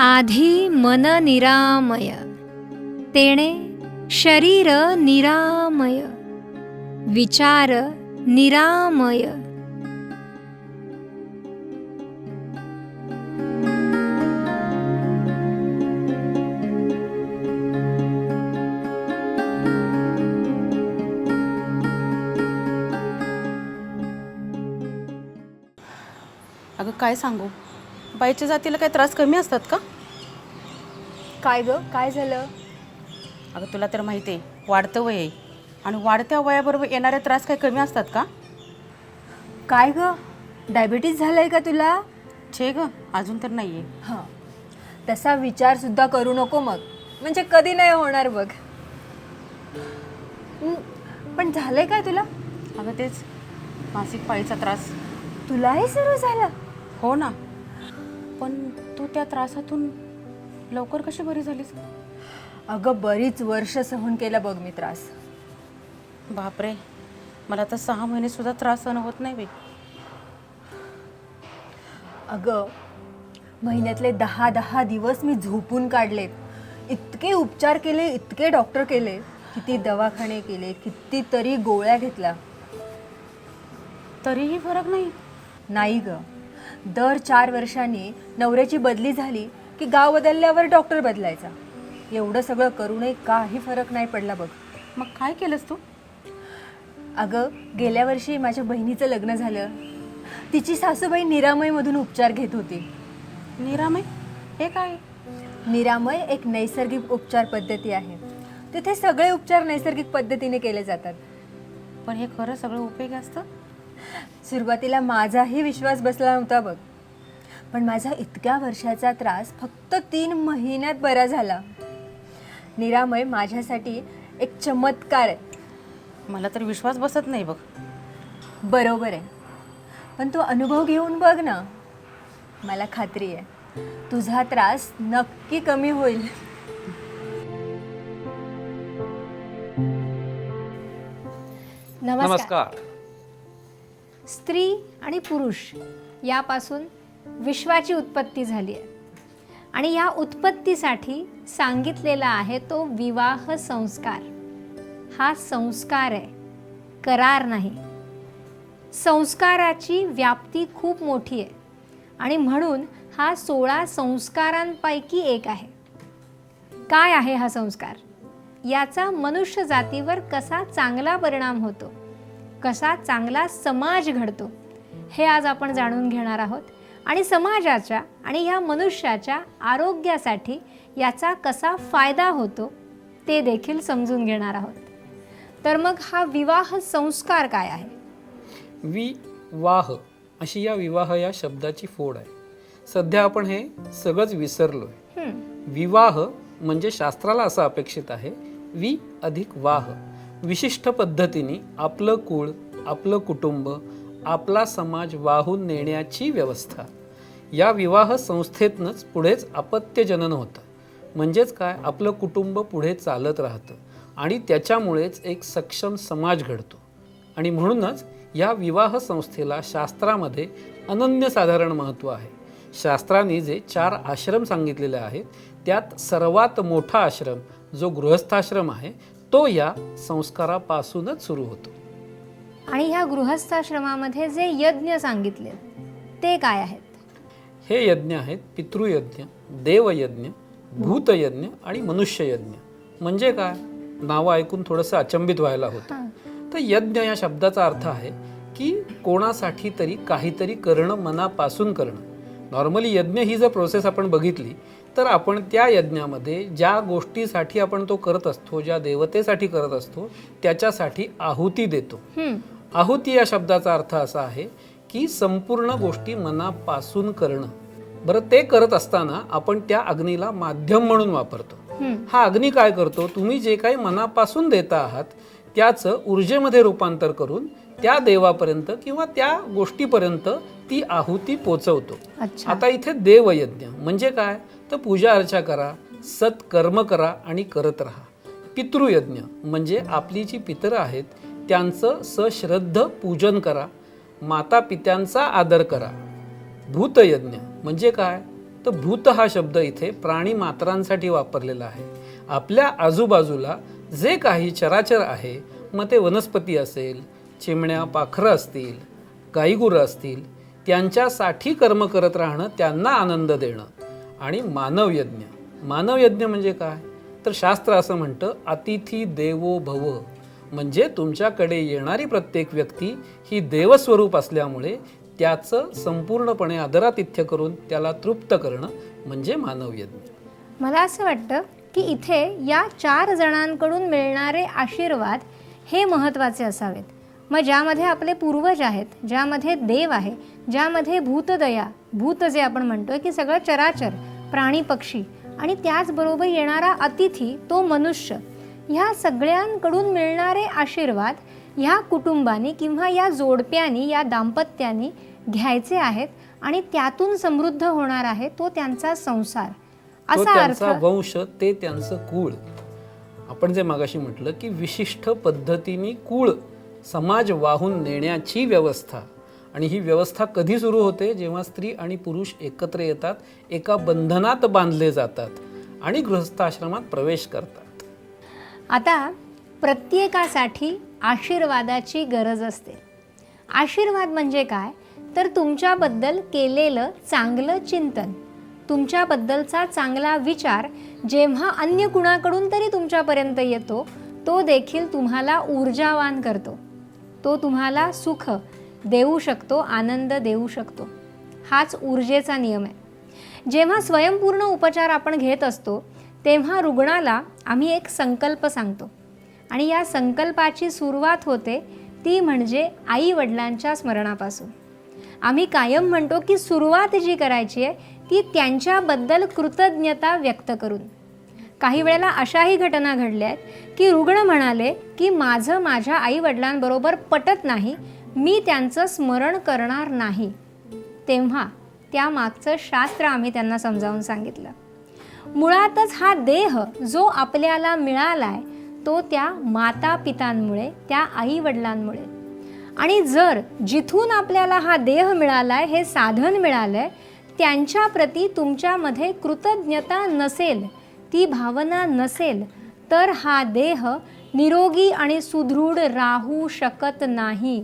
आधी मन निरामय, तेणे शरीर निरामय, विचार निरामय. अगं काय सांगू, बाईच्या जातीला काही त्रास कमी असतात का? काय ग, काय झालं? अगं तुला तर माहिती आहे, वाढतं वय आहे आणि वाढत्या वयाबरोबर येणारे त्रास काही कमी असतात का? काय ग, डायबिटीज झालंय का तुला? छे ग, अजून तर नाही आहे. हां, तसा विचार सुद्धा करू नको मग, म्हणजे कधी नाही होणार बघ. पण झालंय काय तुला? अगं तेच मासिक पाळीचा त्रास. तुलाही सुरू झाला? हो ना, पण तू त्या त्रासातून लवकर कशी बरी झालीस? अगं बरीच वर्ष सहन केला बघ मी त्रास. बापरे, मला तर 6 महिने सुद्धा त्रास सहन होत नाही बे. अगं महिन्यातले 10 दिवस मी झोपून काढलेत. इतके उपचार केले, इतके डॉक्टर केले, किती दवाखाने केले, कितीतरी गोळ्या घेतल्या, तरीही फरक नाही. नाही ग. दर 4 वर्षांनी नवऱ्याची बदली झाली की गाव बदलल्यावर डॉक्टर बदलायचा. एवढं सगळं करूनही काही फरक नाही पडला बघ. मग काय केलंस तू? अगं गेल्या वर्षी माझ्या बहिणीचं लग्न झालं. तिची सासूबाई निरामयमधून उपचार घेत होती. निरामय हे काय? निरामय एक नैसर्गिक उपचार पद्धती आहे. तिथे सगळे उपचार नैसर्गिक पद्धतीने केले जातात. पण हे खरं सगळं उपयोगी असतं? सुरुवातीला माझाही विश्वास बसला नव्हता बघ, पण माझा इतक्या वर्षाचा त्रास फक्त 3 महिन्यात बरा झाला. निरामय माझ्यासाठी एक चमत्कार आहे. मला तर विश्वास बसत नाही बघ. बरोबर आहे, पण तू अनुभव घेऊन बघ ना. मला खात्री आहे तुझा त्रास नक्की कमी होईल. नमस्कार. स्त्री आणि पुरुष यापासून विश्वाची उत्पत्ती झाली आहे आणि या उत्पत्तीसाठी सांगितलेला आहे तो विवाह संस्कार. हा संस्कार आहे, करार नाही. संस्काराची व्याप्ती खूप मोठी आहे आणि म्हणून हा 16 संस्कारांपैकी एक आहे. काय आहे हा संस्कार? याचा मनुष्य जातीवर कसा चांगला परिणाम होतो, कसा चांगला समाज घडतो, हे आज आपण जाणून घेणार आहोत. आणि समाजाच्या आणि ह्या मनुष्याच्या आरोग्यासाठी याचा कसा फायदा होतो ते देखील समजून घेणार आहोत. तर मग हा विवाह संस्कार काय आहे? विवाह अशी या विवाह या शब्दाची फोड आहे. सध्या आपण हे सगळंच विसरलोय. विवाह म्हणजे शास्त्राला असं अपेक्षित आहे, वि अधिक वाह, विशिष्ट पद्धतीने आपलं कुळ, आपलं कुटुंब, आपला समाज वाहून नेण्याची व्यवस्था. या विवाह संस्थेतनंच पुढेच अपत्यजनन होतं. म्हणजेच काय, आपलं कुटुंब पुढे चालत राहतं आणि त्याच्यामुळेच एक सक्षम समाज घडतो. आणि म्हणूनच या विवाह संस्थेला शास्त्रामध्ये अनन्यसाधारण महत्त्व आहे. शास्त्रांनी जे 4 आश्रम सांगितलेले आहेत त्यात सर्वात मोठा आश्रम जो गृहस्थाश्रम आहे तो या संस्कारापासूनच सुरू होतो. आणि ह्या गृहस्थाश्रमामध्ये जे यज्ञ सांगितले ते काय आहेत? हे यज्ञ आहेत पितृयज्ञ, देवयज्ञ, भूतयज्ञ आणि मनुष्ययज्ञ. म्हणजे काय, नावं ऐकून थोडंसं अचंबित व्हायला होतं. तर यज्ञ या शब्दाचा अर्थ आहे की कोणासाठी तरी काहीतरी करणं, मनापासून करणं. नॉर्मली यज्ञ ही जर प्रोसेस आपण बघितली तर आपण त्या यज्ञामध्ये ज्या गोष्टीसाठी आपण तो करत असतो, ज्या देवतेसाठी करत असतो त्याच्यासाठी आहुती देतो. आहुती या शब्दाचा अर्थ असा आहे की संपूर्ण गोष्टी मनापासून करणं. बरं, ते करत असताना आपण त्या अग्नीला माध्यम म्हणून वापरतो. हा अग्नी काय करतो, तुम्ही जे काही मनापासून देता आहात त्याचं ऊर्जेमध्ये रूपांतर करून त्या देवापर्यंत किंवा त्या गोष्टीपर्यंत ती आहुती पोचवतो. आता इथे देवयज्ञ म्हणजे काय, तर पूजा अर्चा करा, सत्कर्म करा आणि करत राहा. पितृयज्ञ म्हणजे आपली जी पितरं आहेत त्यांचं सश्रद्ध पूजन करा, माता पित्यांचा आदर करा. भूतयज्ञ म्हणजे काय, तर भूत हा शब्द इथे प्राणी मात्रांसाठी वापरलेला आहे. आपल्या आजूबाजूला जे काही चराचर आहे, मग ते वनस्पती असेल, चिमण्या पाखरं असतील, गाईगुरं असतील, त्यांच्यासाठी कर्म करत राहणं, त्यांना आनंद देणं. आणि मानवयज्ञ. मानवयज्ञ म्हणजे काय? तर शास्त्र असं म्हणतं, अतिथी देवो भव. म्हणजे तुमच्याकडे येणारी प्रत्येक व्यक्ती ही देवस्वरूप असल्यामुळे त्याचं संपूर्णपणे आदरातिथ्य करून त्याला तृप्त करणं म्हणजे मानवयज्ञ. मला असं वाटतं की इथे या 4 जणांकडून मिळणारे आशीर्वाद हे महत्त्वाचे असावेत. मग ज्यामध्ये आपले पूर्वज आहेत, ज्यामध्ये देव आहे, ज्यामध्ये भूतदया, भूत जे आपण म्हणतोय की सगळं चराचर, प्राणी पक्षी, आणि त्याचबरोबर येणारा अतिथी तो मनुष्य, ह्या सगळ्यांकडून मिळणारे आशीर्वाद ह्या कुटुंबानी किंवा या जोडप्यानी, या दाम्पत्यानी घ्यायचे आहेत आणि त्यातून समृद्ध होणार आहे तो त्यांचा संसार. तो असा अर्थ, त्यांचा वंश, ते त्यांचं कुळ. आपण जे मागाशी म्हटलं की विशिष्ट पद्धतीने कुळ समाज वाहून नेण्याची व्यवस्था. आणि ही व्यवस्था कधी सुरू होते? जेव्हा स्त्री आणि पुरुष एकत्र येतात, एका बंधनात बांधले जातात आणि गृहस्थाश्रमात प्रवेश करतात. आता प्रत्येकासाठी आशीर्वादाची गरज असते. आशीर्वाद म्हणजे काय? तर तुमच्याबद्दल केलेलं चांगलं चिंतन, तुमच्याबद्दलचा चांगला विचार जेव्हा अन्य कुणाकडून तरी तुमच्यापर्यंत येतो, तो देखील तुम्हाला ऊर्जावान करतो. तो तुम्हाला सुख देऊ शकतो, आनंद देऊ शकतो. हाच ऊर्जेचा नियम आहे. जेव्हा स्वयंपूर्ण उपचार आपण घेत असतो तेव्हा रुग्णाला आम्ही एक संकल्प सांगतो आणि या संकल्पाची सुरुवात होते ती म्हणजे आई वडिलांच्या स्मरणापासून. आम्ही कायम म्हणतो की सुरुवात जी करायची आहे ती त्यांच्याबद्दल कृतज्ञता व्यक्त करून. काही वेळेला अशाही घटना घडल्या आहेत की रुग्ण म्हणाले की माझं माझ्या आई वडिलांबरोबर पटत नाही, मी त्यांचं स्मरण करणार नाही. तेव्हा त्यामागचं शास्त्र आम्ही त्यांना समजावून सांगितलं. मुळातच हा देह जो आपल्याला मिळालाय तो त्या माता पितांमुळे, त्या आई वडिलांमुळे. आणि जर जिथून आपल्याला हा देह मिळालाय, हे साधन मिळालंय, त्यांच्याप्रती तुमच्यामध्ये कृतज्ञता नसेल, ती भावना नसेल, तर हा देह निरोगी आणि सुदृढ राहू शकत नाही.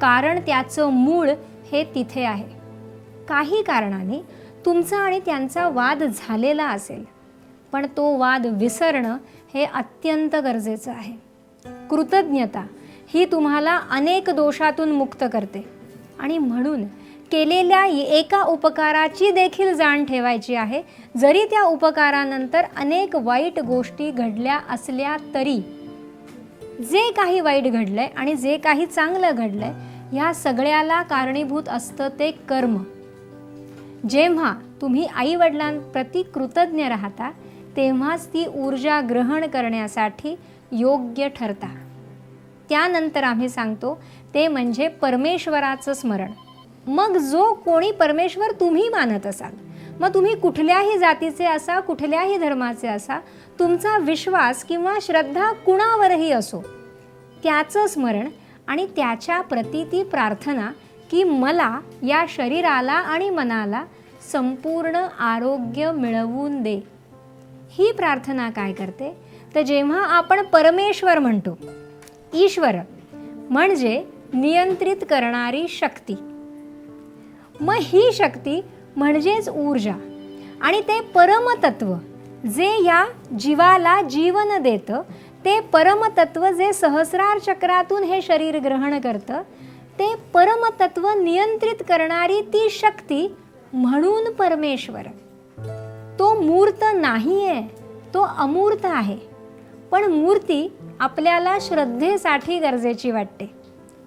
कारण त्याचं मूळ हे तिथे आहे. काही कारणाने तुमचा आणि त्यांचा वाद झालेला असेल, पण तो वाद विसरणं हे अत्यंत गरजेचं आहे. कृतज्ञता ही तुम्हाला अनेक दोषातून मुक्त करते आणि म्हणून केलेल्या एका उपकाराची देखील जाण ठेवायची आहे. जरी त्या उपकारानंतर अनेक वाईट गोष्टी घडल्या असल्या तरी. जे काही वाईट घडलंय आणि जे काही चांगलं घडलंय ह्या सगळ्याला कारणीभूत असतं ते कर्म. जेव्हा तुम्ही आई वडिलांप्रती कृतज्ञ राहता तेव्हाच ती ऊर्जा ग्रहण करण्यासाठी योग्य ठरता. त्यानंतर आम्ही सांगतो ते म्हणजे परमेश्वराचं स्मरण. मग जो कोणी परमेश्वर तुम्ही मानत असाल, मग तुम्ही कुठल्याही जातीचे असा, कुठल्याही धर्माचे असा, तुमचा विश्वास किंवा श्रद्धा कुणावरही असो, त्याचं स्मरण आणि त्याच्या प्रती ती प्रार्थना की मला या शरीराला आणि मनाला संपूर्ण आरोग्य मिळवून दे. ही प्रार्थना काय करते? तर जेव्हा आपण परमेश्वर म्हणतो, ईश्वर म्हणजे नियंत्रित करणारी शक्ती, मग ही शक्ती म्हणजेच ऊर्जा आणि ते परमतत्व जे या जीवाला जीवन देतं, ते परमतत्व जे सहस्रार चक्रातून हे शरीर ग्रहण करतं, ते परमतत्व नियंत्रित करणारी ती शक्ती म्हणून परमेश्वर. तो मूर्त नाही आहे, तो अमूर्त आहे. पण मूर्ती आपल्याला श्रद्धेसाठी गरजेची वाटते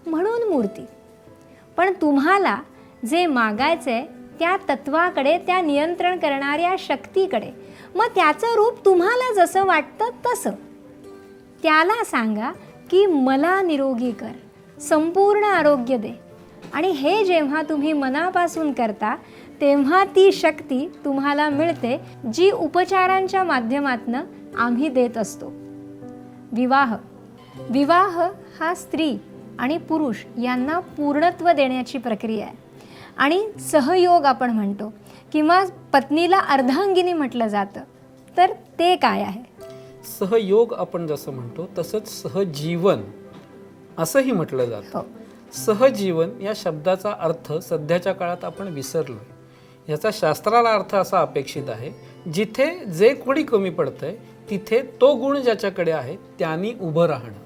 म्हणून मूर्ती. पण तुम्हाला जे मागायचंय त्या तत्वाकडे, त्या नियंत्रण करणाऱ्या शक्तीकडे, मग त्याचं रूप तुम्हाला जसं वाटतं तसं त्याला सांगा की मला निरोगी कर, संपूर्ण आरोग्य दे. आणि हे जेव्हा तुम्ही मनापासून करता तेव्हा ती शक्ती तुम्हाला मिळते जी उपचारांच्या माध्यमातून आम्ही देत असतो. विवाह हा स्त्री आणि पुरुष यांना पूर्णत्व देण्याची प्रक्रिया आहे. आणि सहयोग आपण म्हणतो किंवा पत्नीला अर्धांगिनी म्हटलं जातं, तर ते काय आहे? सहयोग आपण जसं म्हणतो तसंच सहजीवन असंही म्हटलं जातं. हो. सहजीवन या शब्दाचा अर्थ सध्याच्या काळात आपण विसरलो. याचा शास्त्राला अर्थ असा अपेक्षित आहे, जिथे जे कोणी कमी पडतंय तिथे तो गुण ज्याच्याकडे आहे त्यांनी उभं राहणं.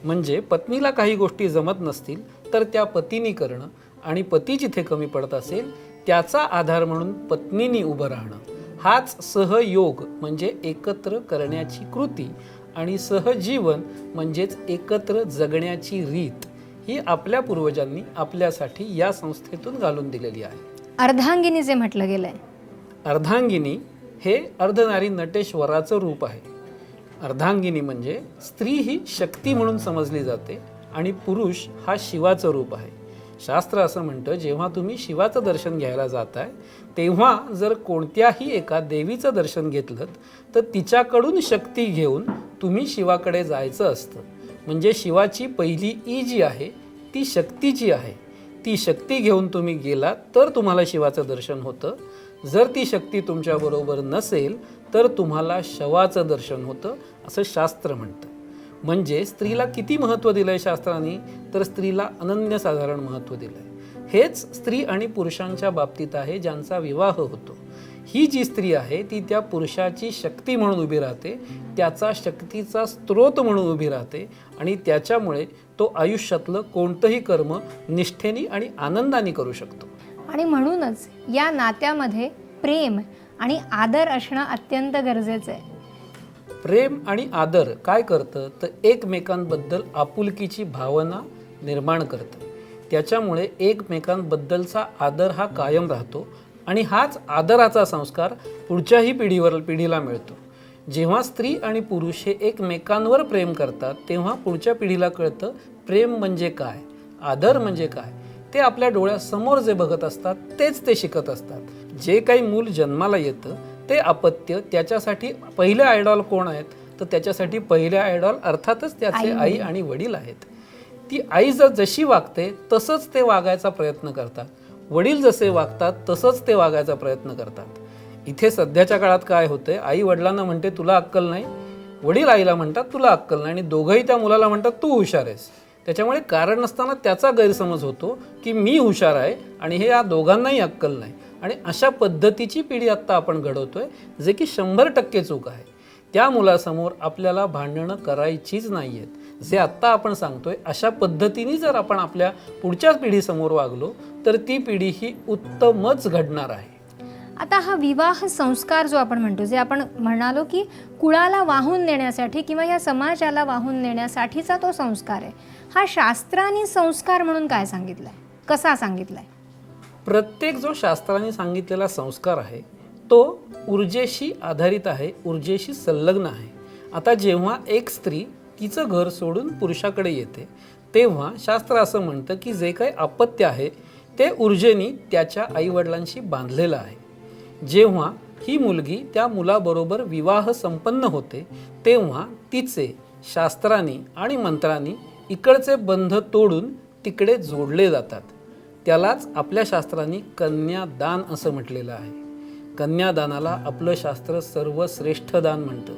म्हणजे पत्नीला काही गोष्टी जमत नसतील तर त्या पतीनी करणं, आणि पती जिथे कमी पडत असेल त्याचा आधार म्हणून पत्नीनी उभं राहणं. हाच सहयोग म्हणजे एकत्र करण्याची कृती, आणि सहजीवन म्हणजेच एकत्र जगण्याची रीत ही आपल्या पूर्वजांनी आपल्यासाठी या संस्थेतून घालून दिलेली आहे. अर्धांगिनी जे म्हटलं गेलंय, अर्धांगिनी हे अर्धनारी नटेश्वराचं रूप आहे. अर्धांगिनी म्हणजे स्त्री ही शक्ती म्हणून समजली जाते आणि पुरुष हा शिवाचं रूप आहे. शास्त्र असं म्हणतं, जेव्हा तुम्ही शिवाचं दर्शन घ्यायला जाताय तेव्हा जर कोणत्याही एका देवीचं दर्शन घेतलं तर तिच्याकडून शक्ती घेऊन तुम्ही शिवाकडे जायचं असतं. म्हणजे शिवाची पहिली ई जी आहे ती शक्तीची आहे. ती शक्ती घेऊन तुम्ही गेलात तर तुम्हाला शिवाचं दर्शन होतं. जर ती शक्ती तुमच्याबरोबर नसेल तर तुम्हाला शवाचं दर्शन होतं, असं शास्त्र म्हणतं. म्हणजे स्त्रीला किती महत्त्व दिलं आहे शास्त्राने, तर स्त्रीला अनन्यसाधारण महत्त्व दिलं आहे. हेच स्त्री आणि पुरुषांच्या बाबतीत आहे ज्यांचा विवाह होतो. ही जी स्त्री आहे ती त्या पुरुषाची शक्ती म्हणून उभी राहते, त्याचा शक्तीचा स्रोत म्हणून उभी राहते, आणि त्याच्यामुळे तो आयुष्यातलं कोणतंही कर्म निष्ठेने आणि आनंदाने करू शकतो. आणि म्हणूनच या नात्यामध्ये प्रेम आणि आदर असणं अत्यंत गरजेचं आहे. प्रेम आणि आदर काय करतं तर एकमेकांबद्दल आपुलकीची भावना निर्माण करतं. त्याच्यामुळे एकमेकांबद्दलचा आदर हा कायम राहतो, आणि हाच आदराचा संस्कार पुढच्याही पिढीला मिळतो. जेव्हा स्त्री आणि पुरुष हे एकमेकांवर प्रेम करतात तेव्हा पुढच्या पिढीला कळतं प्रेम म्हणजे काय, आदर म्हणजे काय. ते आपल्या डोळ्यासमोर जे बघत असतात तेच ते शिकत असतात. जे काही मूल जन्माला येतं ते अपत्य, त्याच्यासाठी पहिले आयडॉल कोण आहेत तर त्याच्यासाठी पहिले आयडॉल अर्थातच त्याचे आई आणि वडील आहेत. ती आई जशी वागते तसंच ते वागायचा प्रयत्न करतात. वडील जसे वागतात तसंच ते वागायचा प्रयत्न करतात. इथे सध्याच्या काळात काय होतंय, आई वडिलांना म्हणते तुला अक्कल नाही, वडील आईला म्हणतात तुला अक्कल नाही, आणि दोघंही त्या मुलाला म्हणतात तू हुशार आहेस. त्याच्यामुळे कारण नसताना त्याचा गैरसमज होतो की मी हुशार आहे आणि हे या दोघांनाही अक्कल नाही. आणि अशा पद्धतीची पिढी आत्ता आपण घडवतोय, जे की 100% चूक आहे. त्या मुलासमोर आपल्याला भांडणं करायचीच नाही आहेत. जे आत्ता आपण सांगतोय अशा पद्धतीने जर आपण आपल्या पुढच्या पिढीसमोर वागलो तर ती पिढी ही उत्तमच घडणार आहे. आता हा विवाह संस्कार जो आपण म्हणतो, जे आपण म्हणालो की कुळाला वाहून नेण्यासाठी किंवा या समाजाला वाहून नेण्यासाठीचा तो संस्कार आहे, हा शास्त्राने संस्कार म्हणून काय सांगितलाय, कसा सांगितलाय? प्रत्येक जो शास्त्राने सांगितलेला संस्कार आहे तो ऊर्जेशी आधारित आहे, ऊर्जेशी संलग्न आहे. आता जेव्हा एक स्त्री तिचं घर सोडून पुरुषाकडे येते तेव्हा शास्त्र असं म्हणतं की जे काही अपत्य आहे ते ऊर्जेनी त्याच्या आईवडिलांशी बांधलेलं आहे. जेव्हा ही मुलगी त्या मुलाबरोबर विवाह संपन्न होते तेव्हा तिचे शास्त्रांनी आणि मंत्रांनी इकडचे बंध तोडून तिकडे जोडले जातात. त्यालाच आपल्या शास्त्रांनी कन्यादान असं म्हटलेलं आहे. कन्यादानाला आपलं शास्त्र सर्वश्रेष्ठ दान म्हणतं.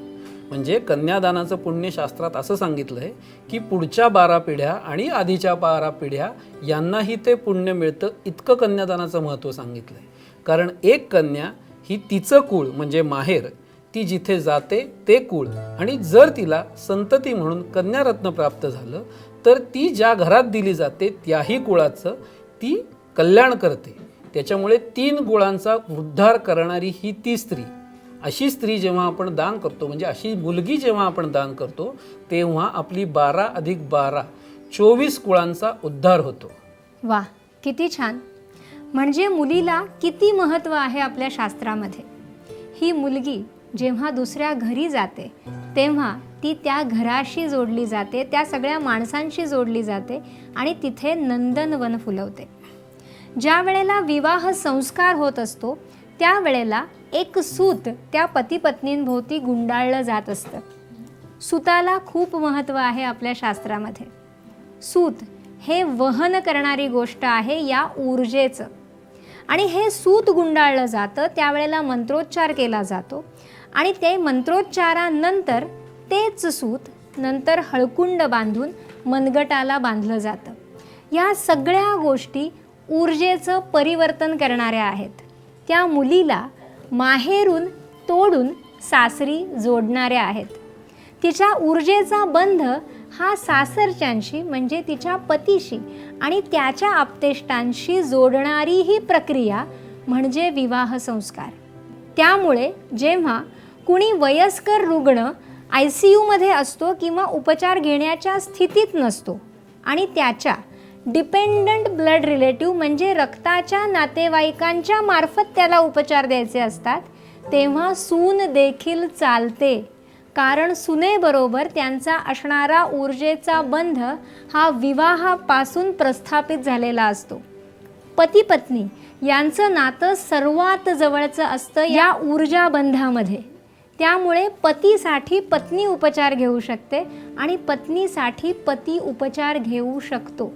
म्हणजे कन्यादानाचं पुण्य शास्त्रात असं सांगितलं आहे की पुढच्या 12 पिढ्या आणि आधीच्या 12 पिढ्या यांनाही ते पुण्य मिळतं, इतकं कन्यादानाचं महत्त्व सांगितलं आहे. कारण एक कन्या ही तिचं कुळ म्हणजे माहेर, ती जिथे जाते ते कुळ, आणि जर तिला संतती म्हणून कन्यारत्न प्राप्त झालं तर ती ज्या घरात दिली जाते त्याही कुळाचं ती कल्याण करते. त्याच्यामुळे 3 कुळांचा उद्धार करणारी ही ती स्त्री. अशी स्त्री जेव्हा आपण दान करतो, म्हणजे अशी मुलगी जेव्हा आपण दान करतो तेव्हा आपली 12 अधिक 12 24 कुळांचा उद्धार होतो. वा, किती छान. म्हणजे मुलीला किती महत्त्व आहे आपल्या शास्त्रामध्ये. ही मुलगी जेव्हा दुसऱ्या घरी जाते तेव्हा ती त्या घराशी जोडली जाते, त्या सगळ्या माणसांशी जोडली जाते आणि तिथे नंदनवन फुलवते. ज्या वेळेला विवाह संस्कार होत असतो त्यावेळेला एक सूत त्या पतीपत्नींभोवती गुंडाळलं जात असतं. सूताला खूप महत्त्व आहे आपल्या शास्त्रामध्ये. सूत हे वहन करणारी गोष्ट आहे या ऊर्जेचं. आणि हे सूत गुंडाळलं जातं, त्यावेळेला मंत्रोच्चार केला जातो आणि ते मंत्रोच्चारानंतर तेच सूत नंतर हळकुंड बांधून मनगटाला बांधलं जातं. या सगळ्या गोष्टी ऊर्जेचं परिवर्तन करणाऱ्या आहेत. त्या मुलीला माहेरून तोडून सासरी जोडणाऱ्या आहेत. तिच्या ऊर्जेचा बंध हा सासरच्यांशी म्हणजे तिच्या पतीशी आणि त्याच्या आप्तेष्टांशी जोडणारी ही प्रक्रिया म्हणजे विवाह संस्कार. त्यामुळे जेव्हा कुणी वयस्कर रुग्ण ICUमध्ये असतो किंवा उपचार घेण्याच्या स्थितीत नसतो आणि त्याच्या डिपेंडंट ब्लड रिलेटिव्ह म्हणजे रक्ताच्या नातेवाईकांच्या मार्फत त्याला उपचार द्यायचे असतात, तेव्हा सून देखील चालते. कारण सुनेबरोबर त्यांचा असणारा ऊर्जेचा बंध हा विवाहापासून प्रस्थापित झालेला असतो. पती पत्नी यांचं नातं सर्वात जवळचं असतं या ऊर्जा बंधामध्ये. त्यामुळे पतीसाठी पत्नी उपचार घेऊ शकते आणि पत्नीसाठी पती उपचार घेऊ शकतो.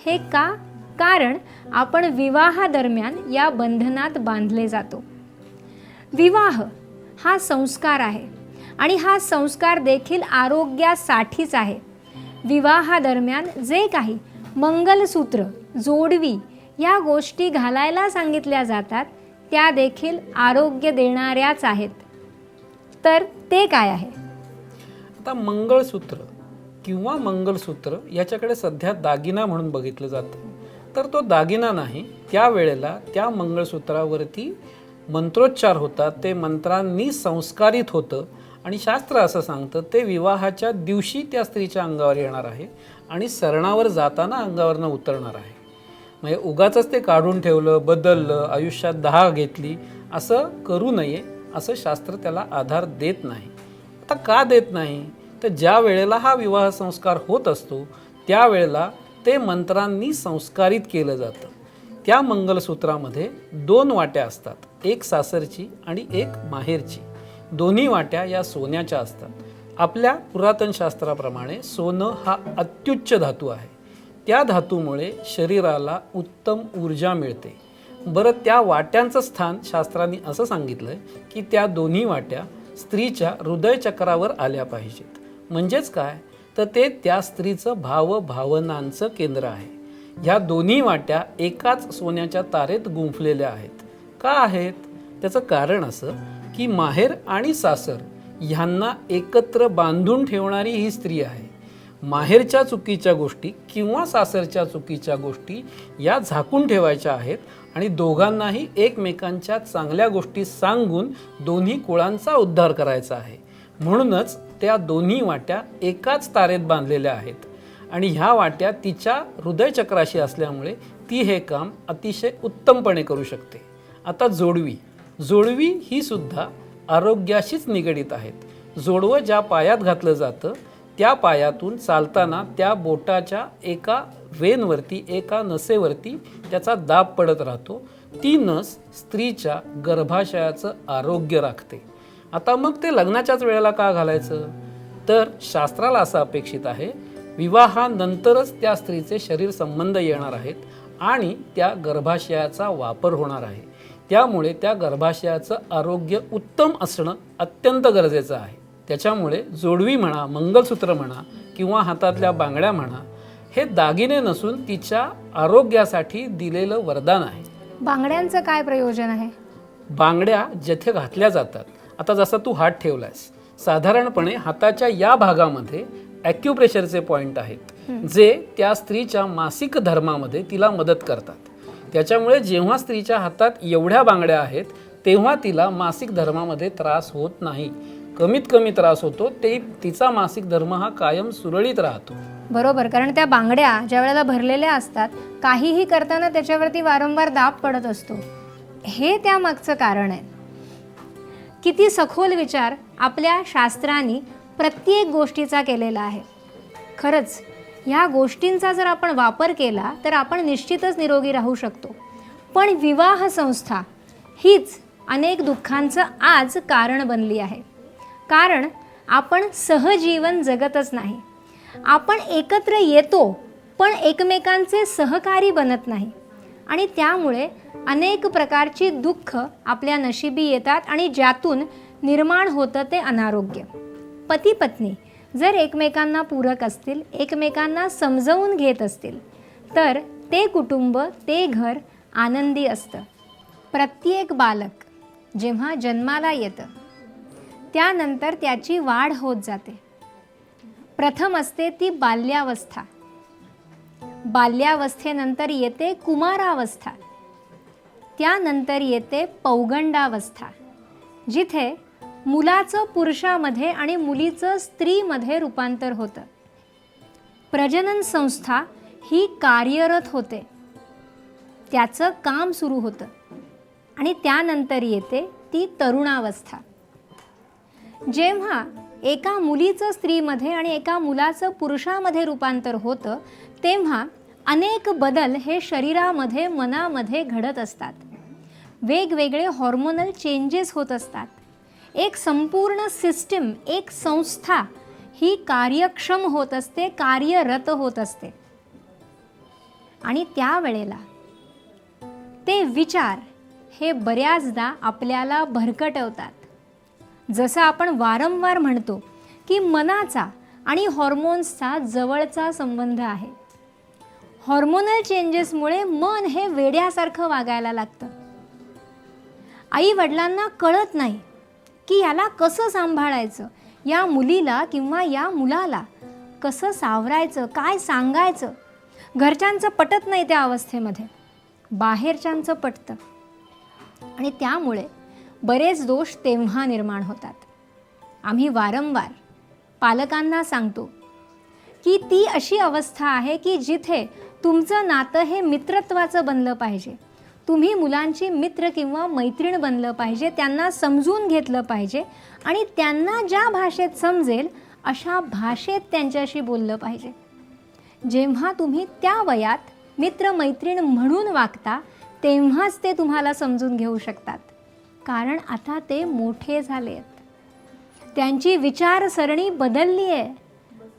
हे का? कारण आपण विवाहादरम्यान या बंधनात बांधले जातो. विवाह हा संस्कार आहे आणि हा संस्कार देखील आरोग्यासाठीच आहे. विवाहादरम्यान जे काही मंगलसूत्र, जोडवी या गोष्टी घालायला सांगितल्या जातात त्या देखील आरोग्य देणाऱ्याच आहेत. तर ते काय आहे? आता मंगळसूत्र किंवा मंगलसूत्र याच्याकडे सध्या दागिना म्हणून बघितलं जातं. तर तो दागिना नाही, त्यावेळेला त्या मंगळसूत्रावरती मंत्रोच्चार होतात, ते मंत्रांनी संस्कारित होतं आणि शास्त्र असं सांगतं ते विवाहाच्या दिवशी त्या स्त्रीच्या अंगावर येणार आहे आणि सरणावर जाताना अंगावरनं उतरणार आहे. म्हणजे उगाचच ते काढून ठेवलं, बदललं, आयुष्यात 10 घेतली असं करू नये, असं शास्त्र त्याला आधार देत नाही. आता का देत नाही? तर ज्या वेळेला हा विवाह संस्कार होत असतो त्यावेळेला ते मंत्रांनी संस्कारित केलं जातं. त्या मंगलसूत्रामध्ये 2 वाट्या असतात, एक सासरची आणि एक माहेरची. दोन्ही वाट्या या सोन्याच्या असतात. आपल्या पुरातन शास्त्राप्रमाणे सोनं हा अत्युच्च धातू आहे. त्या धातूमुळे शरीराला उत्तम ऊर्जा मिळते. बरं, त्या वाट्यांचं स्थान शास्त्रांनी असं सांगितलं आहे की त्या दोन्ही वाट्या स्त्रीच्या हृदयचक्रावर आल्या पाहिजेत. म्हणजेच काय? तर ते त्या स्त्रीचं भावभावनांचं केंद्र आहे. ह्या दोन्ही वाट्या एकाच सोन्याच्या तारेत गुंफलेल्या आहेत. का आहेत? त्याचं कारण असं की माहेर आणि सासर ह्यांना एकत्र बांधून ठेवणारी ही स्त्री आहे. माहेरच्या चुकीच्या गोष्टी किंवा सासरच्या चुकीच्या गोष्टी या झाकून ठेवायच्या आहेत आणि दोघांनाही एकमेकांच्या चांगल्या गोष्टी सांगून दोन्ही कुळांचा उद्धार करायचा आहे. म्हणूनच त्या दोन्ही वाट्या एकाच तारेत बांधलेल्या आहेत आणि ह्या वाट्या तिच्या हृदयचक्राशी असल्यामुळे ती हे काम अतिशय उत्तमपणे करू शकते. आता जोडवी ही सुद्धा आरोग्याशीच निगडीत आहेत. जोडवं ज्या पायात घातलं जातं त्या पायातून चालताना त्या बोटाच्या एका वेनवरती, एका नसेवरती त्याचा दाब पडत राहतो. ती नस स्त्रीच्या गर्भाशयाचं आरोग्य राखते. आता मग ते लग्नाच्याच वेळेला का घालायचं? तर शास्त्राला असं अपेक्षित आहे विवाहानंतरच त्या स्त्रीचे शरीर संबंध येणार आहेत आणि त्या गर्भाशयाचा वापर होणार आहे. त्यामुळे त्या गर्भाशयाचं आरोग्य उत्तम असणं अत्यंत गरजेचं आहे. त्याच्यामुळे जोडवी म्हणा, मंगलसूत्र म्हणा किंवा हातातल्या बांगड्या म्हणा, हे दागिने नसून तिच्या आरोग्यासाठी दिलेलं वरदान आहे. बांगड्यांचं काय प्रयोजन आहे? बांगड्या जेथे घातल्या जातात, आता जसा तू हात ठेवलायस, साधारणपणे हाताच्या या भागामध्ये ॲक्युप्रेशरचे पॉईंट आहेत जे त्या स्त्रीच्या मासिक धर्मामध्ये तिला मदत करतात. त्याच्यामुळे जेव्हा स्त्रीच्या हातात एवढ्या बांगड्या आहेत तेव्हा तिला मासिक धर्मामध्ये त्रास होत नाही. कमीत कमी त्रास होतो, ते तिचा मासिक धर्म हा कायम सुरळीत राहतो. बरोबर, कारण त्या बांगड्या ज्या वेळेला भरलेल्या असतात काहीही करताना त्याच्यावरती वारंवार दाब पडत असतो. हे त्यामागचं कारण आहे. किती सखोल विचार आपल्या शास्त्रांनी प्रत्येक गोष्टीचा केलेला आहे. खरंच ह्या गोष्टींचा जर आपण वापर केला तर आपण निश्चितच निरोगी राहू शकतो. पण विवाह संस्था हीच अनेक दुःखांचं आज कारण बनली आहे. कारण आपण सहजीवन जगतच नाही. आपण एकत्र येतो पण एकमेकांचे सहकारी बनत नाही. आणि त्यामुळे अनेक प्रकारची दुःख आपल्या नशिबी येतात आणि ज्यातून निर्माण होतं ते अनारोग्य. पती पत्नी जर एकमेकांना पूरक असतील, एकमेकांना समजवून घेत असतील, तर ते कुटुंब, ते घर आनंदी असतं. प्रत्येक बालक जेव्हा जन्माला येतं त्यानंतर त्याची वाढ होत जाते. प्रथम असते ती बाल्यावस्था, बाल्यावस्थेनंतर येते कुमारावस्था, त्यानंतर येते पौगंडावस्था, जिथे मुलाचं पुरुषामध्ये आणि मुलीचं स्त्रीमध्ये रूपांतर होतं. प्रजनन संस्था ही कार्यरत होते, त्याचं काम सुरू होतं आणि त्यानंतर येते ती तरुणावस्था. जेव्हा एका मुलीचं स्त्रीमध्ये आणि एका मुलाचं पुरुषामध्ये रूपांतर होतं तेव्हा अनेक बदल हे शरीरामध्ये, मनामध्ये घडत असतात. वेगवेगळे हॉर्मोनल चेंजेस होत असतात. एक संपूर्ण सिस्टीम, एक संस्था ही कार्यक्षम होत असते, कार्यरत होत असते. आणि त्यावेळेला ते विचार हे बऱ्याचदा आपल्याला भरकटवतात. जसं आपण वारंवार म्हणतो की मनाचा आणि हॉर्मोन्सचा जवळचा संबंध आहे. हॉर्मोनल चेंजेसमुळे मन हे वेड्यासारखं वागायला लागतं. आई वडिलांना कळत नाही की याला कसं सांभाळायचं, या मुलीला किंवा या मुलाला कसं सावरायचं, काय सांगायचं. घरच्यांचं पटत नाही त्या अवस्थेमध्ये, बाहेरच्यांचं पटतं आणि त्यामुळे बरेच दोष तेव्हा निर्माण होतात. आम्ही वारंवार पालकांना सांगतो की ती अशी अवस्था आहे की जिथे तुमचं नातं हे मित्रत्वाचं बनलं पाहिजे. तुम्ही मुलांची मित्र किंवा मैत्रीण बनलं पाहिजे, त्यांना समजून घेतलं पाहिजे आणि त्यांना ज्या भाषेत समजेल अशा भाषेत त्यांच्याशी बोललं पाहिजे. जेव्हा तुम्ही त्या वयात मित्रमैत्रीण म्हणून वागता तेव्हाच ते तुम्हाला समजून घेऊ शकतात, कारण आता ते मोठे झालेत. त्यांची विचारसरणी बदलली आहे,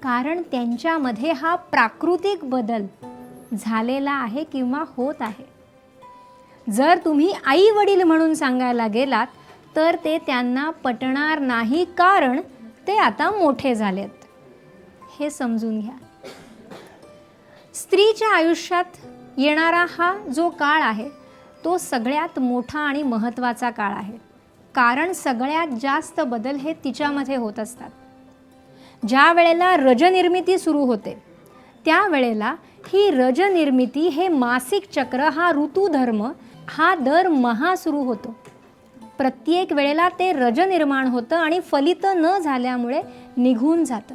कारण त्यांच्यामध्ये हा प्राकृतिक बदल झालेला आहे किंवा होत आहे. जर तुम्ही आई वडील म्हणून सांगायला गेलात तर ते त्यांना पटणार नाही, कारण ते आता मोठे झालेत. हे समजून घ्या. स्त्रीच्या आयुष्यात येणारा हा जो काळ आहे तो सगळ्यात मोठा आणि महत्त्वाचा काळ आहे, कारण सगळ्यात जास्त बदल हे तिच्यामध्ये होत असतात. ज्या वेळेला रजनिर्मिती सुरू होते त्यावेळेला ही रजनिर्मिती, हे मासिक चक्र, हा ऋतुधर्म हा दरमहा सुरू होतो. प्रत्येक वेळेला ते रज निर्माण होतं आणि फलित न झाल्यामुळे निघून जातं.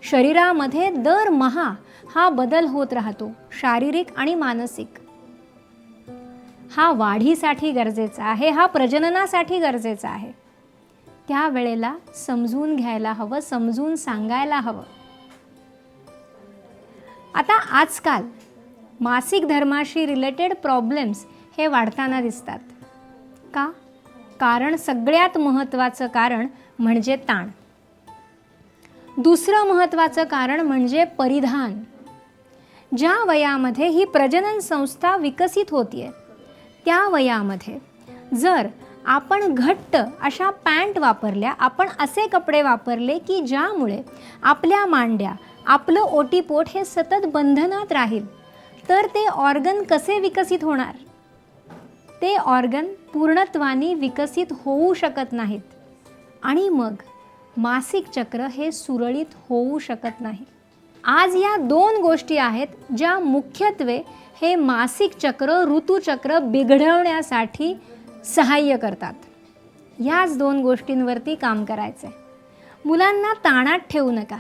शरीरामध्ये दरमहा हा बदल होत राहतो, शारीरिक आणि मानसिक. हा वाढीसाठी गरजेचा आहे, हा प्रजननासाठी गरजेचा आहे. त्यावेळेला समजून घ्यायला हवं, समजून सांगायला हवं. आता आजकाल मासिक धर्माशी रिलेटेड प्रॉब्लेम्स हे वाढताना दिसतात. का? कारण सगळ्यात महत्त्वाचं कारण म्हणजे ताण. दुसरं महत्त्वाचं कारण म्हणजे परिधान. ज्या वयामध्ये ही प्रजनन संस्था विकसित होतीये त्या वयामध्ये जर आपण घट्ट अशा पॅन्ट वापरल्या, आपण असे कपडे वापरले की ज्यामुळे आपल्या मांड्या, आपलं ओटीपोट हे सतत बंधनात राहील, तर ते ऑर्गन कसे विकसित होणार? ते ऑर्गन पूर्णत्वाने विकसित होऊ शकत नाहीत आणि मग मासिक चक्र हे सुरळीत होऊ शकत नाही. आज या दोन गोष्टी आहेत ज्या मुख्यत्वे हे मासिक चक्र, ऋतुचक्र बिघडवण्यासाठी सहाय्य करतात. याच दोन गोष्टींवरती काम करायचं आहे. मुलांना ताणात ठेवू नका,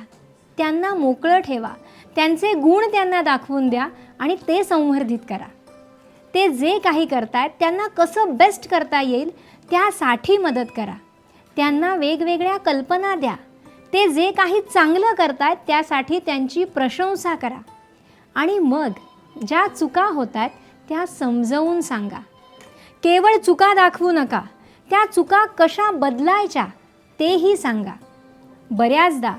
त्यांना मोकळं ठेवा, त्यांचे गुण त्यांना दाखवून द्या आणि ते संवर्धित करा. ते जे काही करतायत त्यांना कसं बेस्ट करता येईल त्यासाठी मदत करा. त्यांना वेगवेगळ्या कल्पना द्या. ते जे काही चांगलं करतायत त्यासाठी त्यांची प्रशंसा करा आणि मग ज्या चुका होत आहेत त्या समजावून सांगा. केवळ चुका दाखवू नका, त्या चुका कशा बदलायच्या तेही सांगा. बऱ्याचदा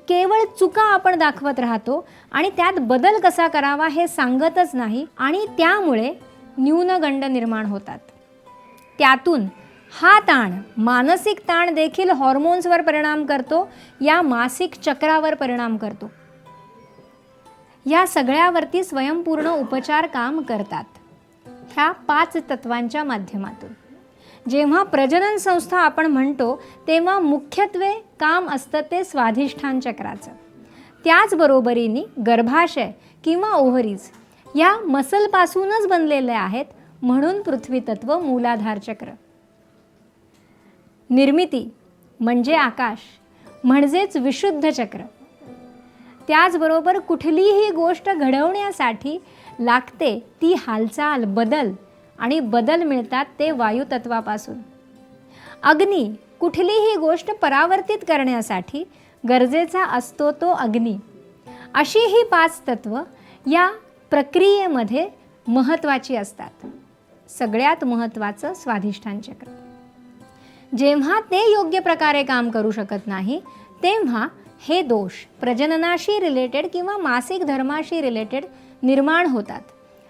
केवळ चुका आपण दाखवत राहतो आणि त्यात बदल कसा करावा हे सांगतच नाही आणि त्यामुळे न्यूनगंड निर्माण होतात. त्यातून हा ताण, मानसिक ताण देखील हॉर्मोन्सवर परिणाम करतो, या मासिक चक्रावर परिणाम करतो. या सगळ्यावरती स्वयंपूर्ण उपचार काम करतात ह्या 5 तत्वांच्या माध्यमातून. जेव्हा प्रजनन संस्था आपण म्हणतो तेव्हा मुख्यत्वे काम असतं ते स्वाधिष्ठान चक्राचं. त्याचबरोबरीने गर्भाशय किंवा ओव्हरीज या मसलपासूनच बनलेले आहेत, म्हणून पृथ्वी तत्व मूलाधार चक्र. निर्मिती म्हणजे आकाश, म्हणजेच विशुद्ध चक्र. त्याचबरोबर कुठलीही गोष्ट घडवण्यासाठी लागते ती हालचाल, बदल, आणि बदल मिळतात ते वायुतत्वापासून. अग्नी, कुठलीही गोष्ट परावर्तित करण्यासाठी गरजेचा असतो तो अग्नी. अशी ही 5 तत्व या प्रक्रियेमध्ये महत्त्वाची असतात. सगळ्यात महत्त्वाचं स्वाधिष्ठान चक्र. जेव्हा ते योग्य प्रकारे काम करू शकत नाही तेव्हा हे दोष प्रजननाशी रिलेटेड किंवा मासिक धर्माशी रिलेटेड निर्माण होतात.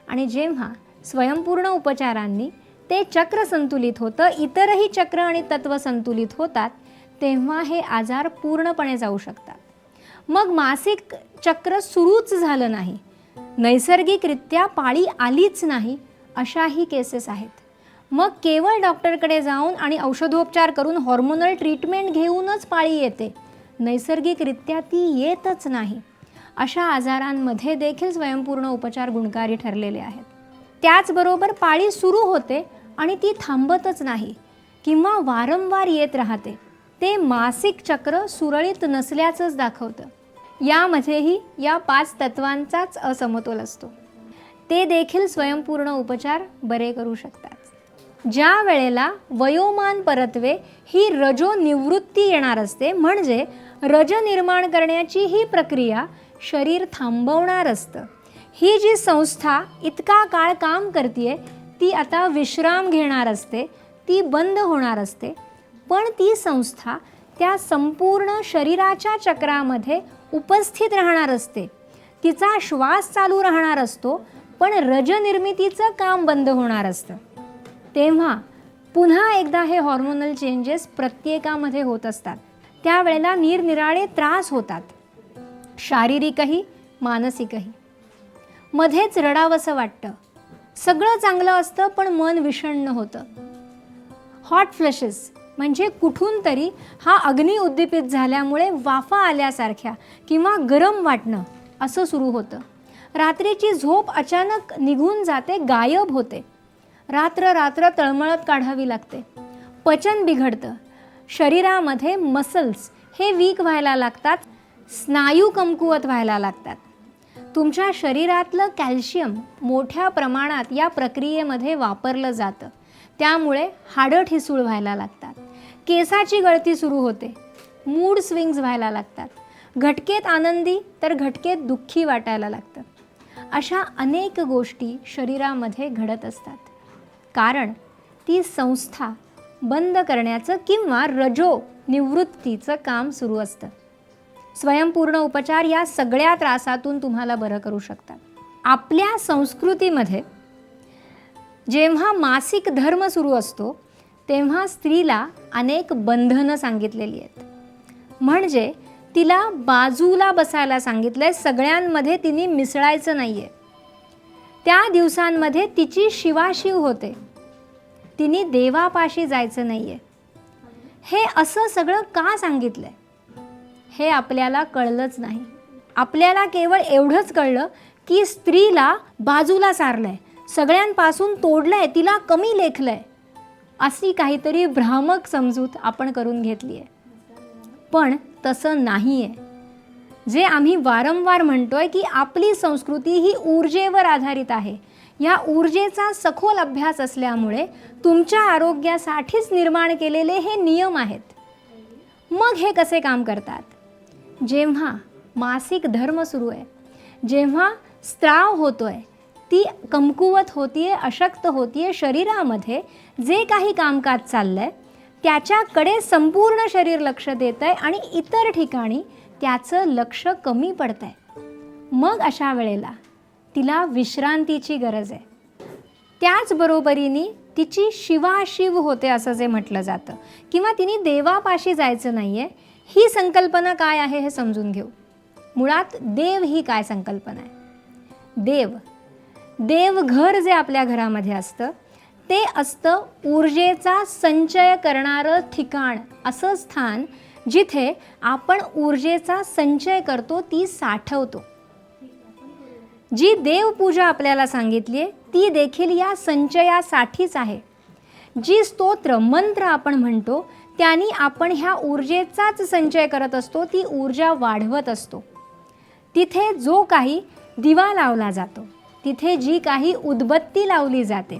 आणि जेव्हा स्वयंपूर्ण उपचारांनी ते चक्र संतुलित होतं, इतरही चक्र आणि तत्व संतुलित होतात, तेव्हा हे आजार पूर्णपणे जाऊ शकतात. मग मासिक चक्र सुरूच झालं नाही, नैसर्गिकरित्या पाळी आलीच नाही, अशाही केसेस आहेत. मग केवळ डॉक्टरकडे जाऊन आणि औषधोपचार करून हॉर्मोनल ट्रीटमेंट घेऊनच पाळी येते, नैसर्गिकरित्या ती येतच नाही. अशा आजारांमध्ये देखील स्वयंपूर्ण उपचार गुणकारी ठरलेले आहेत. त्याचबरोबर पाळी सुरू होते आणि ती थांबतच नाही किंवा वारंवार येत राहते, ते मासिक चक्र सुरळीत नसल्याचंच दाखवतं. यामध्येही या 5 तत्वांचाच असमतोल असतो. ते देखील स्वयंपूर्ण उपचार बरे करू शकतात. ज्या वेळेला वयोमान परत्वे ही रजो निवृत्ती येणार असते, म्हणजे रज निर्माण करण्याची ही प्रक्रिया शरीर थांबवणार असतं. ही जी संस्था इतका काळ काम करते ती आता विश्राम घेणार असते, ती बंद होणार असते. पण ती संस्था त्या संपूर्ण शरीराच्या चक्रामध्ये उपस्थित राहणार असते. तिचा श्वास चालू राहणार असतो, पण रजनिर्मितीचं काम बंद होणार असतं. तेव्हा पुन्हा एकदा हे हॉर्मोनल चेंजेस प्रत्येकामध्ये होत असतात. त्यावेळेला निरनिराळे त्रास होतात, शारीरिकही मानसिकही. मध्येच रडावंसं वाटतं, सगळं चांगलं असतं पण मन विषण्ण होतं. हॉट फ्लशेस म्हणजे कुठून तरी हा अग्नी उद्दीपित झाल्यामुळे वाफा आल्यासारख्या किंवा गरम वाटणं असं सुरू होतं. रात्रीची झोप अचानक निघून जाते, गायब होते. रात्र रात्र तळमळत काढावी लागते. पचन बिघडतं. शरीरामध्ये मसल्स हे वीक व्हायला लागतात, स्नायू कमकुवत व्हायला लागतात. तुमच्या शरीरातलं कॅल्शियम मोठ्या प्रमाणात या प्रक्रियेमध्ये वापरलं जातं, त्यामुळे हाडं ठिसूळ व्हायला लागतात. केसाची गळती सुरू होते, मूड स्विंग्स व्हायला लागतात. घटकेत आनंदी तर घटकेत दुःखी वाटायला लागतं. अशा अनेक गोष्टी शरीरामध्ये घडत असतात, कारण ती संस्था बंद करण्याचं किंवा रजो निवृत्तीचं काम सुरू असतं. स्वयंपूर्ण उपचार या सगळ्या त्रासातून तुम्हाला बरं करू शकतात. आपल्या संस्कृतीमध्ये जेव्हा मासिक धर्म सुरू असतो तेव्हा स्त्रीला अनेक बंधनं सांगितलेली आहेत. म्हणजे तिला बाजूला बसायला सांगितलंय, सगळ्यांमध्ये तिने मिसळायचं नाही आहे. त्या दिवसांमध्ये तिची शिवाशिव होते, तिने देवापाशी जायचं नाही आहे. हे असं सगळं का सांगितलंय हे आपल्याला कळलंच नाही. आपल्याला केवळ एवढंच कळलं की स्त्रीला बाजूला सारलंय, सगळ्यांपासून तोडलंय, तिला कमी लेखलंय, अशी काहीतरी भ्रामक समजूत आपण करून घेतली आहे. पण तसं नाही आहे. जे आम्ही वारंवार म्हणतोय की आपली संस्कृती ही ऊर्जेवर आधारित आहे, या ऊर्जेचा सखोल अभ्यास असल्यामुळे तुमच्या आरोग्यासाठीच निर्माण केलेले हे नियम आहेत. मग हे कसे काम करतात? जेव्हा मासिक धर्म सुरू आहे, जेव्हा स्त्राव होतोय, ती कमकुवत होतीये, अशक्त होतीये, शरीरामध्ये जे काही कामकाज चाललंय त्याच्याकडे संपूर्ण शरीर लक्ष देत आहे आणि इतर ठिकाणी त्याचं लक्ष कमी पडतंय. मग अशा वेळेला तिला विश्रांतीची गरज आहे. त्याचबरोबरीने तिची शिवाशिव होते असं जे म्हटलं जातं, किंवा तिने देवापाशी जायचं नाही आहे, ही संकल्पना काय आहे हे समजून घेऊ. मुळात देव ही काय संकल्पना आहे. देवघर जे आपल्या घरामध्ये असतं ते असतं ऊर्जेचा संचय करणारं ठिकाण, असं स्थान जिथे आपण ऊर्जेचा संचय करतो, ती साठवतो. जी देवपूजा आपल्याला सांगितली आहे ती देखील या संचयासाठीच आहे. जी स्तोत्र मंत्र आपण म्हणतो त्यांनी आपण ह्या ऊर्जेचाच संचय करत असतो, ती ऊर्जा वाढवत असतो. तिथे जो काही दिवा लावला जातो, तिथे जी काही उदबत्ती लावली जाते,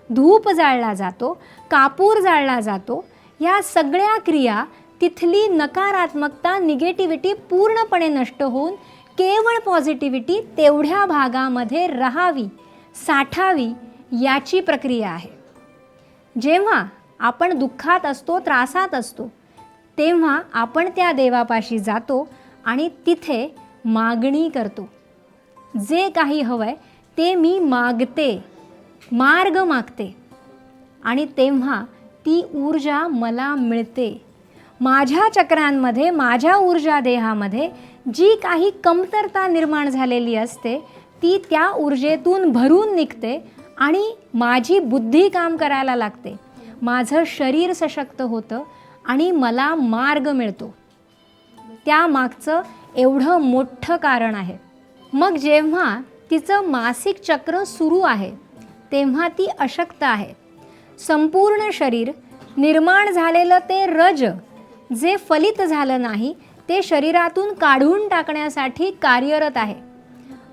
धूप जाळला जातो, कापूर जाळला जातो, या सगळ्या क्रिया तिथली नकारात्मकता, निगेटिव्हिटी पूर्णपणे नष्ट होऊन केवळ पॉझिटिव्हिटी तेवढ्या भागामध्ये राहावी, साठावी, याची प्रक्रिया आहे. जेव्हा आपण दुःखात असतो, त्रासात असतो, तेव्हा आपण त्या देवापाशी जातो आणि तिथे मागणी करतो. जे काही हवंय ते मी मागते, मार्ग मागते, आणि तेव्हा ती ऊर्जा मला मिळते. माझ्या चक्रांमध्ये, माझ्या ऊर्जा देहामध्ये जी काही कमतरता निर्माण झालेली असते ती त्या ऊर्जेतून भरून निघते आणि माझी बुद्धी काम करायला लागते. माझं शरीर सशक्त होतं आणि मला मार्ग मिळतो. त्यामागचं एवढं मोठं कारण आहे. मग जेव्हा तिचं मासिक चक्र सुरू आहे तेव्हा ती अशक्त आहे. संपूर्ण शरीर निर्माण झालेलं ते रज जे फलित झालं नाही ते शरीरातून काढून टाकण्यासाठी कार्यरत आहे.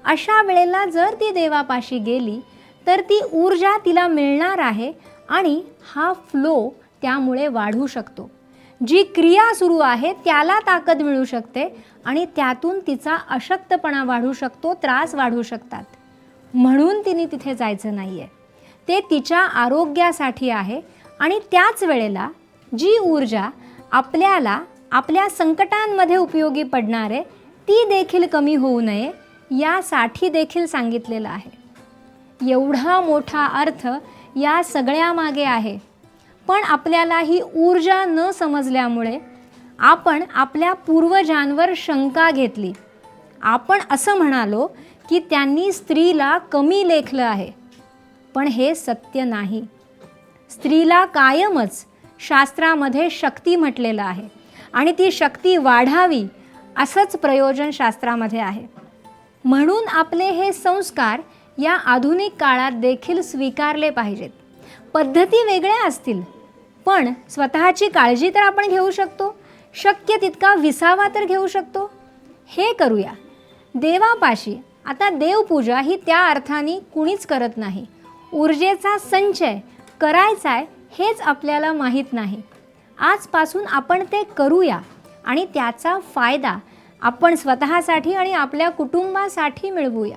अशा वेळेला जर ती देवापाशी गेली तर ती ऊर्जा तिला मिळणार आहे आणि हा फ्लो त्यामुळे वाढू शकतो. जी क्रिया सुरू आहे त्याला ताकद मिळू शकते आणि त्यातून तिचा अशक्तपणा वाढू शकतो, त्रास वाढू शकतात. म्हणून तिने तिथे जायचं नाही आहे. ते तिच्या आरोग्यासाठी आहे. आणि त्याच वेळेला जी ऊर्जा आपल्याला आपल्या संकटांमध्ये उपयोगी पडणार आहे ती देखील कमी होऊ नये यासाठी देखील सांगितलेलं आहे. एवढा मोठा अर्थ या सगळ्यामागे आहे. पण आपल्याला ही ऊर्जा न समजल्यामुळे आपण आपल्या पूर्वजांवर शंका घेतली. आपण असं म्हणालो की त्यांनी स्त्रीला कमी लेखलं आहे, पण हे सत्य नाही. स्त्रीला कायमच शास्त्रामध्ये शक्ती म्हटलेलं आहे आणि ती शक्ती वाढावी असंच प्रयोजन शास्त्रामध्ये आहे. म्हणून आपले हे संस्कार या आधुनिक काळात देखील स्वीकारले पाहिजेत. पद्धती वेगळ्या असतील पण स्वतःची काळजी तर आपण घेऊ शकतो, शक्य तितका विसावा तर घेऊ शकतो. हे करूया. देवापाशी आता देवपूजा ही त्या अर्थाने कुणीच करत नाही. ऊर्जेचा संचय करायचा आहे हेच आपल्याला माहीत नाही. आजपासून आपण ते करूया आणि त्याचा फायदा आपण स्वतःसाठी आणि आपल्या कुटुंबासाठी मिळवूया.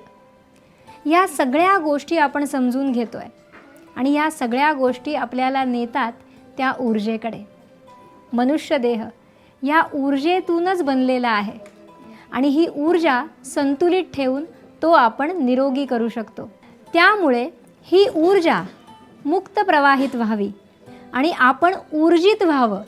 या सगळ्या गोष्टी आपण समजून घेतोय आणि या सगळ्या गोष्टी आपल्याला नेतात त्या ऊर्जेकडे. मनुष्य देह या ऊर्जेतूनच बनलेला आहे आणि ही ऊर्जा संतुलित ठेवून तो आपण निरोगी करू शकतो. त्यामुळे ही ऊर्जा मुक्त प्रवाहित व्हावी आणि आपण ऊर्जित व्हावं